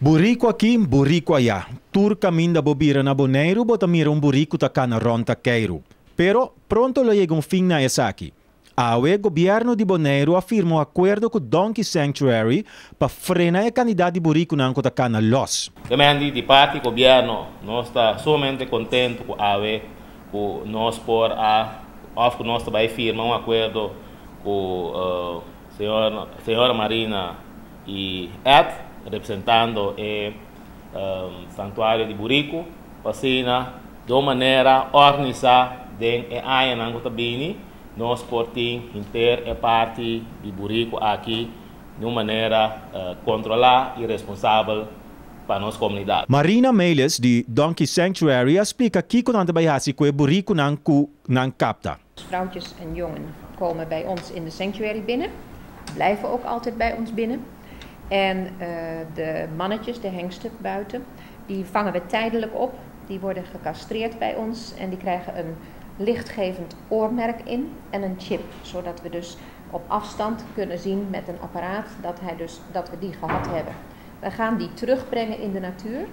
Burico aqui, burico allá. Tur caminda bobira na Bonaire, botamira burico tacana ronta Cairo. Pero pronto lo llega fin na essa aqui. O governo de Bonaire afirma acordo com Donkey Sanctuary para frenar a candidato de burico na tacana los. Também de parte do governo, nós está somente contente com a com nós por que nós também firma acordo com senhora Marina e Ed, representando o santuário de Burico, para de maneira organizada dentro da área na Cotabini, nós portem inter a parte de Burico aqui de maneira controlada e responsável para a nossa comunidade. Marina Meles, de Donkey Sanctuary, explica que quando bijasi com o Burico nan capta. Vrouwtjes en jongen komen bij ons in de sanctuary binnen, blijven ook altijd bij ons binnen. En de mannetjes, de hengsten buiten, die vangen we tijdelijk op. Die worden gecastreerd bij ons en die krijgen een lichtgevend oormerk in en een chip. Zodat we dus op afstand kunnen zien met een apparaat dat we die gehad hebben. We gaan die terugbrengen in de natuur.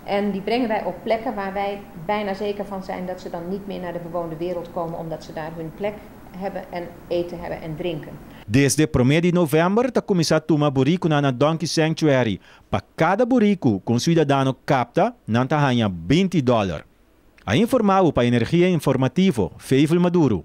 En die brengen wij op plekken waar wij bijna zeker van zijn dat ze dan niet meer naar de bewoonde wereld komen, omdat ze daar hun plek hebben en eten hebben en drinken. Desde 1 de novembro, está começando a tomar burico na Donkey Sanctuary. Para cada burico que um cidadão capta, não está ganhando $20. A informado para Energia Informativo, Feivel Maduro.